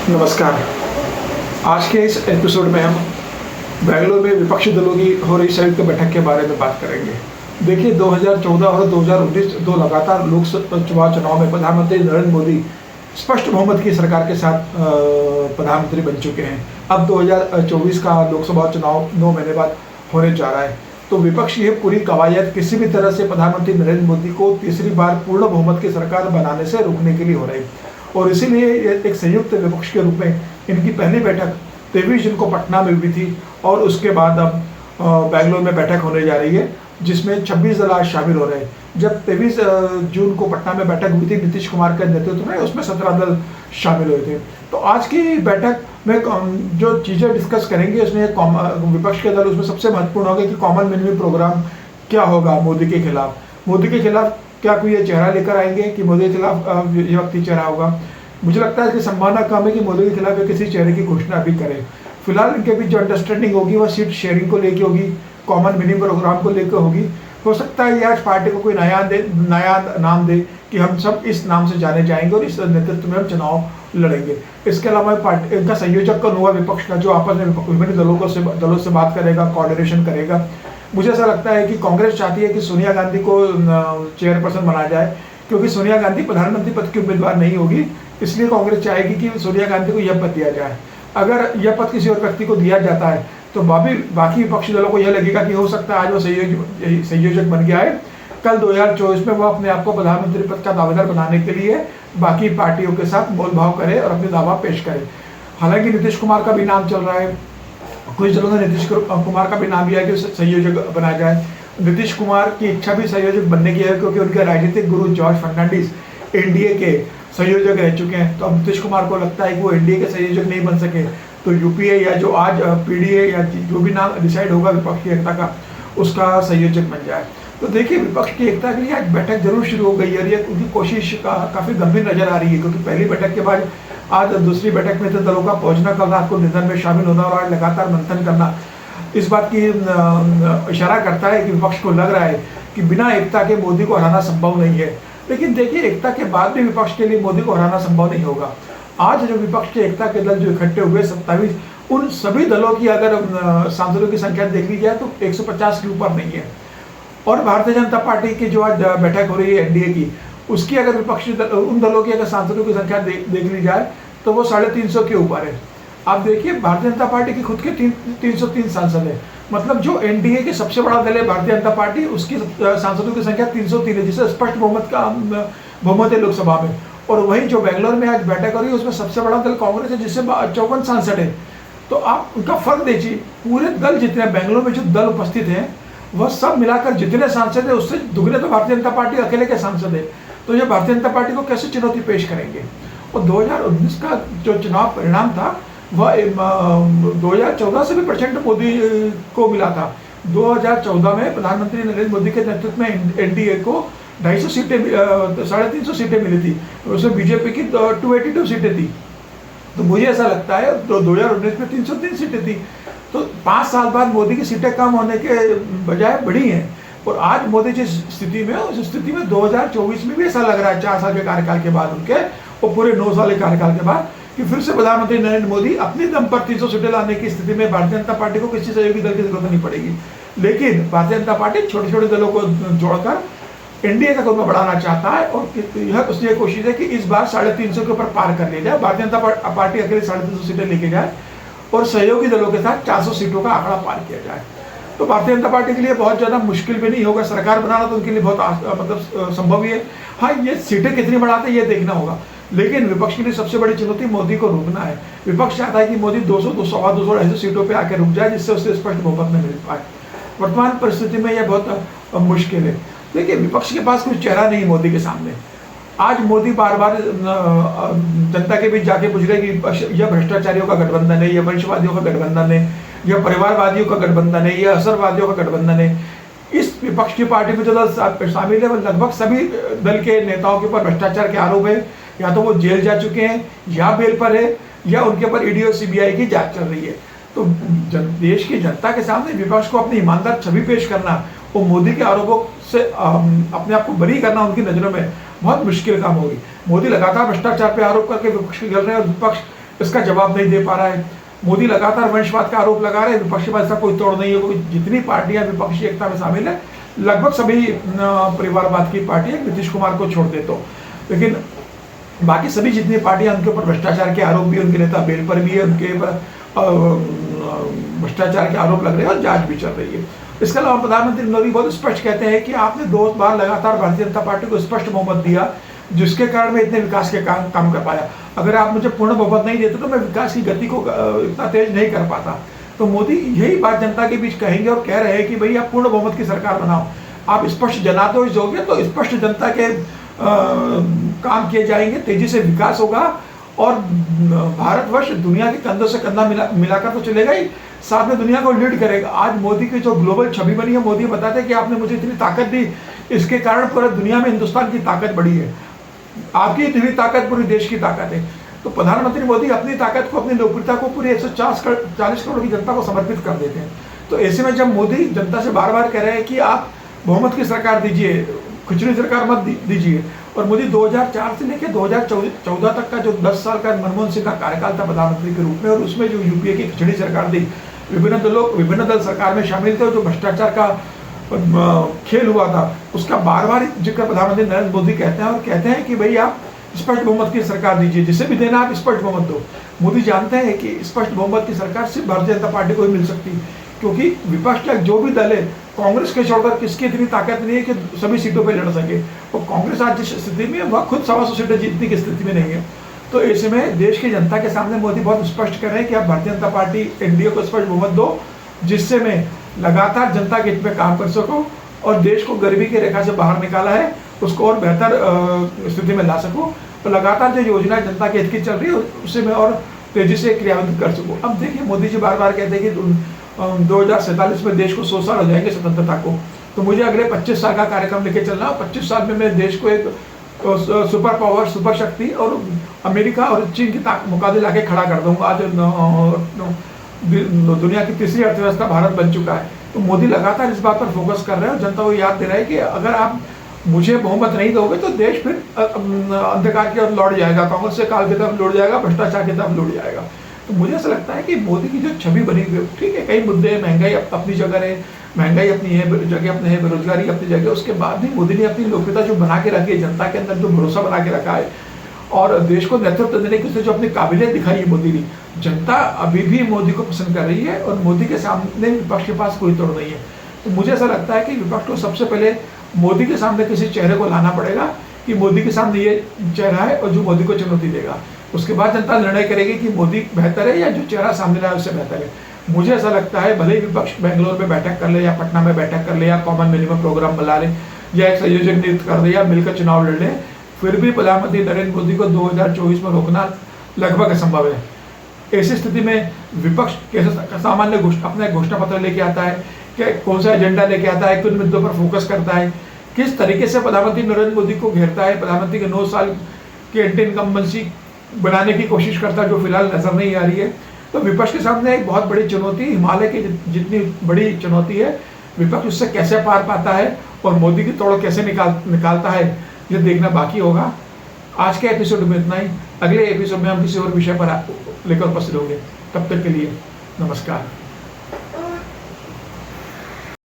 नमस्कार। आज के इस एपिसोड में हम बेंगलुरु में विपक्षी दलों की हो रही संयुक्त बैठक के बारे में बात करेंगे। देखिए, 2014 और 2019 दो लगातार लोकसभा चुनाव में प्रधानमंत्री नरेंद्र मोदी स्पष्ट बहुमत की सरकार के साथ प्रधानमंत्री बन चुके हैं। अब 2024 का लोकसभा चुनाव 9 महीने बाद होने जा रहा है, तो विपक्ष की पूरी कवायद किसी भी तरह से प्रधानमंत्री नरेंद्र मोदी को तीसरी बार पूर्ण बहुमत की सरकार बनाने से रोकने के लिए हो रही है। और इसीलिए एक संयुक्त विपक्ष के रूप में इनकी पहली बैठक 23 जून को पटना में हुई थी और उसके बाद अब बेंगलुरु में बैठक होने जा रही है, जिसमें 26 दल आज शामिल हो रहे हैं। जब 23 जून को पटना में बैठक हुई थी नीतीश कुमार के नेतृत्व में, उसमें 17 दल शामिल हुए थे। तो आज की बैठक में जो चीज़ें डिस्कस करेंगे, उसमें विपक्ष के दल उसमें सबसे महत्वपूर्ण होगा कि कॉमन मिनिमम प्रोग्राम क्या होगा मोदी के खिलाफ। मोदी के खिलाफ क्या कोई ये चेहरा लेकर आएंगे कि मोदी के खिलाफ ये वक्ती चेहरा होगा। मुझे लगता है कि संभावना कम है कि मोदी के खिलाफ ये किसी चेहरे की घोषणा भी करें। फिलहाल इनके बीच जो अंडरस्टैंडिंग होगी वह सीट शेयरिंग को लेकर होगी, कॉमन मिनिमम प्रोग्राम को लेकर होगी। हो सकता है ये आज पार्टी को कोई नया नाम दे कि हम सब इस नाम से जाने जाएंगे और इस नेतृत्व में हम चुनाव लड़ेंगे। इसके अलावा पार्टी इनका संयोजक कौन हुआ विपक्ष का, जो आपस में विभिन्न दलों से बात करेगा, कोऑर्डिनेशन करेगा। मुझे ऐसा लगता है कि कांग्रेस चाहती है कि सोनिया गांधी को चेयरपर्सन बनाया जाए, क्योंकि सोनिया गांधी प्रधानमंत्री पद की उम्मीदवार नहीं होगी। इसलिए कांग्रेस चाहेगी कि सोनिया गांधी को यह पद दिया जाए। अगर यह पद किसी और व्यक्ति को दिया जाता है तो बाकी विपक्षी दलों को यह लगेगा कि हो सकता है आज वो संयोजक बन गया है, कल 2024 में वो अपने आप को प्रधानमंत्री पद का दावेदार बनाने के लिए बाकी पार्टियों के साथ मोलभाव करे और अपने दावा पेश करे। हालांकि नीतीश कुमार का भी नाम चल रहा है, कुछ दलों ने नीतीश कुमार का भी नाम लिया कि संयोजक बनाया जाए। नीतीश कुमार की इच्छा भी संयोजक बनने की है, क्योंकि उनके राजनीतिक गुरु जॉर्ज फर्नांडिस एनडीए के संयोजक रह चुके हैं। तो अब नीतीश कुमार को लगता है कि वो एनडीए के संयोजक नहीं बन सके, तो यूपीए या जो आज पीडीए या जो भी नाम डिसाइड होगा विपक्ष की एकता का, उसका संयोजक बन जाए। तो देखिए, विपक्ष की एकता के लिए आज बैठक जरूर शुरू हो गई है और ये उनकी कोशिश काफ़ी गंभीर नजर आ रही है, क्योंकि पहली बैठक के बाद आज दूसरी बैठक में तो दलों का पहुंचना, कल रात को निधन में शामिल होना और आज लगातार मंथन करना इस बात की इशारा करता है कि विपक्ष को लग रहा है कि बिना एकता के मोदी को हराना संभव नहीं है। लेकिन देखिए, एकता के बाद भी विपक्ष के लिए मोदी को हराना संभव नहीं होगा। आज जो विपक्ष के एकता के दल जो इकट्ठे हुए 27, उन सभी दलों की अगर सांसदों की संख्या देख ली जाए तो 150 के ऊपर नहीं है। और भारतीय जनता पार्टी की जो आज बैठक हो रही है एनडीए की, उसकी अगर विपक्षी उन दलों की अगर सांसदों की संख्या देख ली जाए तो वो 350 के ऊपर है। आप देखिए, भारतीय जनता पार्टी की खुद के 303 सांसद है, मतलब जो एनडीए के सबसे बड़ा दल है भारतीय जनता पार्टी, उसकी सांसदों की संख्या 303 है, जिससे स्पष्ट बहुमत है लोकसभा में। और वहीं जो बेंगलुरु में आज बैठक हो रही है उसमें सबसे बड़ा दल कांग्रेस है, जिससे 54 सांसद है। तो आप उनका फर्क देखिए, पूरे दल जितने बेंगलुरु में जो दल उपस्थित हैं वह सब मिलाकर जितने सांसद है उससे दुगने तो भारतीय जनता पार्टी अकेले के सांसद है। तो ये भारतीय जनता पार्टी को कैसे चुनौती पेश करेंगे। और 2019 का जो चुनाव परिणाम था वह 2014 से भी % मोदी को मिला था। 2014 में प्रधानमंत्री नरेंद्र मोदी के नेतृत्व में एनडीए को 250 सीटें 350 सीटें मिली थी, उसमें बीजेपी की 282 सीटें थी। तो मुझे ऐसा लगता है तो 2019 में 303 सीटें थी, तो 5 साल बाद मोदी की सीटें कम होने के बजाय बढ़ी हैं। और आज मोदी जिस स्थिति में, उस स्थिति में 2024 में भी ऐसा लग रहा है 4 साल के कार्यकाल के बाद उनके और पूरे 9 साल के कार्यकाल के बाद कि फिर से प्रधानमंत्री नरेंद्र मोदी अपने दम पर 300 सीटें लाने की स्थिति में भारतीय जनता पार्टी को किसी सहयोगी दल की जरूरत नहीं पड़ेगी। लेकिन भारतीय जनता पार्टी छोटे छोटे दलों को जोड़कर एनडीए का कुर्मा बढ़ाना चाहता है और यह उसकी कोशिश है कि इस बार 350 के ऊपर पार कर लिया जाए, भारतीय जनता पार्टी अकेले 350 सीटें लेके जाए और सहयोगी दलों के साथ 400 सीटों का आंकड़ा पार किया जाए। तो भारतीय जनता पार्टी के लिए बहुत ज़्यादा मुश्किल भी नहीं होगा, सरकार बनाना तो उनके लिए बहुत मतलब संभव ही है। हाँ, ये सीटें कितनी बढ़ाते हैं ये देखना होगा, लेकिन विपक्ष के लिए सबसे बड़ी चुनौती मोदी को रोकना है। विपक्ष चाहता है कि मोदी 200-200 सीटों पर आकर रुक जाए, जिससे उसे स्पष्ट बहुमत में मिल पाए। वर्तमान परिस्थिति में यह बहुत मुश्किल है। देखिए, विपक्ष के पास कोई चेहरा नहीं मोदी के सामने। आज मोदी बार बार जनता के बीच जाके पूछ रहे कि यह भ्रष्टाचारियों का गठबंधन है, यह वंशवादियों का गठबंधन है, यह परिवारवादियों का गठबंधन है, यह असरवादियों का गठबंधन है। इस विपक्ष की पार्टी में जो दल शामिल है वो लगभग सभी दल के नेताओं के ऊपर भ्रष्टाचार के आरोप है, या तो वो जेल जा चुके हैं या बेल पर है, या उनके ऊपर ईडी और सीबीआई की जांच चल रही है। तो देश की जनता के सामने विपक्ष को अपनी ईमानदार छवि पेश करना और मोदी के आरोपों से अपने आप को बरी करना उनकी नज़रों में बहुत मुश्किल काम होगी। मोदी लगातार भ्रष्टाचार पे आरोप करके विपक्ष को घेर रहे हैं और विपक्ष इसका जवाब नहीं दे पा रहा है। मोदी लगातार वंशवाद का आरोप लगा रहे हैं, विपक्षी पार्टी का कोई तोड़ नहीं है। कोई जितनी पार्टियां विपक्षी एकता में शामिल है लगभग सभी परिवारवाद की पार्टी है, नीतीश कुमार को छोड़ दे तो। लेकिन बाकी सभी जितनी पार्टियां, उनके ऊपर भ्रष्टाचार के आरोप भी, उनके नेता बेल पर भी है, उनके ऊपर भ्रष्टाचार के आरोप लग रहे हैं और जांच भी चल रही है। इसके अलावा प्रधानमंत्री मोदी बहुत स्पष्ट कहते हैं कि आपने 2 बार लगातार भारतीय जनता पार्टी को स्पष्ट बहुमत दिया, जिसके कारण मैं इतने विकास के काम कर पाया। अगर आप मुझे पूर्ण बहुमत नहीं देते तो मैं विकास की गति को इतना तेज नहीं कर पाता। तो मोदी यही बात जनता के बीच कहेंगे और कह रहे हैं कि भाई आप पूर्ण बहुमत की सरकार बनाओ, आप स्पष्ट जनादेश दोगे तो स्पष्ट जनता के काम किए जाएंगे, तेजी से विकास होगा और भारतवर्ष दुनिया के कंधों से कंधा मिलाकर तो चलेगा ही, साथ में दुनिया को लीड करेगा। आज मोदी की जो ग्लोबल छवि बनी है, मोदी बताते हैं कि आपने मुझे इतनी ताकत दी, इसके कारण पूरी दुनिया में हिंदुस्तान की ताकत बढ़ी है। आपकी इतनी ताकत पूरे देश की ताकत है। तो प्रधानमंत्री मोदी अपनी ताकत को, अपनी लोकप्रियता को पूरे 140 करोड़ की जनता को समर्पित कर देते हैं। तो ऐसे में जब मोदी जनता से बार बार कह रहे हैं कि आप बहुमत की सरकार दीजिए, खिचड़ी सरकार मत दीजिए, और मोदी 2004 से लेकर 2014 तक का जो 10 साल का मनमोहन सिंह का कार्यकाल था प्रधानमंत्री के रूप में, और उसमें जो यूपीए की खिचड़ी सरकार दी, विभिन्न दल सरकार में शामिल थे और जो भ्रष्टाचार का खेल हुआ था, उसका बार बार जिक्र प्रधानमंत्री नरेंद्र मोदी कहते हैं और कहते हैं कि भाई आप स्पष्ट बहुमत की सरकार दीजिए, जिसे भी देना आप स्पष्ट बहुमत दो। मोदी जानते हैं कि स्पष्ट बहुमत की सरकार सिर्फ भारतीय जनता पार्टी को ही मिल सकती, क्योंकि विपक्ष का जो भी दल है, कांग्रेस के छोड़कर किसकी इतनी ताकत नहीं है कि सभी सीटों पर लड़ सके। और कांग्रेस आज जिस स्थिति में, वह खुद 125 सीटें जीतने की स्थिति में नहीं है। तो ऐसे में देश की जनता के सामने मोदी बहुत स्पष्ट कर रहे हैं कि आप भारतीय जनता पार्टी एनडीए को स्पष्ट बहुमत दो, जिससे मैं लगातार जनता के हित में काम कर सकूं और देश को गरीबी की रेखा से बाहर निकाला है उसको और बेहतर स्थिति में ला सकूं। तो लगातार जो योजना जनता के हित की चल रही है उसे मैं और तेजी से क्रियान्वित कर सकूं। अब देखिए, मोदी जी बार बार कहते हैं कि 2047 में देश को 100 साल हो जाएंगे स्वतंत्रता को, तो मुझे अगले 25 साल का कार्यक्रम लेके चलना। 25 साल में मैं देश को एक सुपर पावर, सुपर शक्ति और अमेरिका और चीन की मुकाबले लाके खड़ा कर दूंगा। आज दुनिया की तीसरी अर्थव्यवस्था भारत बन चुका है। तो मोदी लगातार इस बात पर फोकस कर रहे हैं और जनता को याद दे रहे हैं कि अगर आप मुझे बहुमत नहीं दोगे तो देश फिर अंधकार की ओर लौट जाएगा, कांग्रेस से काल की तरफ लौट जाएगा, भ्रष्टाचार की तरफ लौट जाएगा। तो मुझे ऐसा लगता है कि मोदी की जो छवि बनी हुई, ठीक है, कई मुद्दे हैं, महंगाई अपनी जगह है, महंगाई अपनी है जगह अपने है, बेरोजगारी अपनी जगह, उसके बाद भी मोदी ने अपनी लोकप्रियता जो बना के रखी है, जनता के अंदर जो भरोसा बना के रखा है और देश को नेतृत्व देने की जो अपनी काबिलियत दिखाई है मोदी ने, जनता अभी भी मोदी को पसंद कर रही है और मोदी के सामने विपक्ष के पास कोई तोड़ नहीं है। तो मुझे ऐसा लगता है कि विपक्ष को सबसे पहले मोदी के सामने किसी चेहरे को लाना पड़ेगा कि मोदी के सामने ये चेहरा है और जो मोदी को चुनौती देगा। उसके बाद जनता निर्णय करेगी कि मोदी बेहतर है या जो चेहरा सामने रहा है उससे बेहतर है। मुझे ऐसा लगता है भले ही विपक्ष बेंगलोर में बैठक कर ले या पटना में बैठक कर ले या कॉमन मिनिमम प्रोग्राम बना ले या एक संयोजक नियुक्त कर दे या मिलकर चुनाव लड़ ले, फिर भी प्रधानमंत्री नरेंद्र मोदी को 2024 में रोकना लगभग असंभव है। ऐसी स्थिति में विपक्ष कैसे सामान्य अपना घोषणा पत्र लेके आता है, क्या कौन सा एजेंडा लेके आता है, किन मुद्दों पर फोकस करता है, किस तरीके से प्रधानमंत्री नरेंद्र मोदी को घेरता है, प्रधानमंत्री के 9 साल की एंटी इनकम्बेंसी बनाने की कोशिश करता है जो फिलहाल नजर नहीं आ रही है। तो विपक्ष के सामने एक बहुत बड़ी चुनौती, हिमालय की जितनी बड़ी चुनौती है, विपक्ष उससे कैसे पार पाता है और मोदी की तोड़ कैसे निकालता है, ये देखना बाकी होगा। आज के एपिसोड में इतना ही। अगले एपिसोड में हम किसी और विषय पर लेकर उपस्थित होंगे। तब तक के लिए नमस्कार।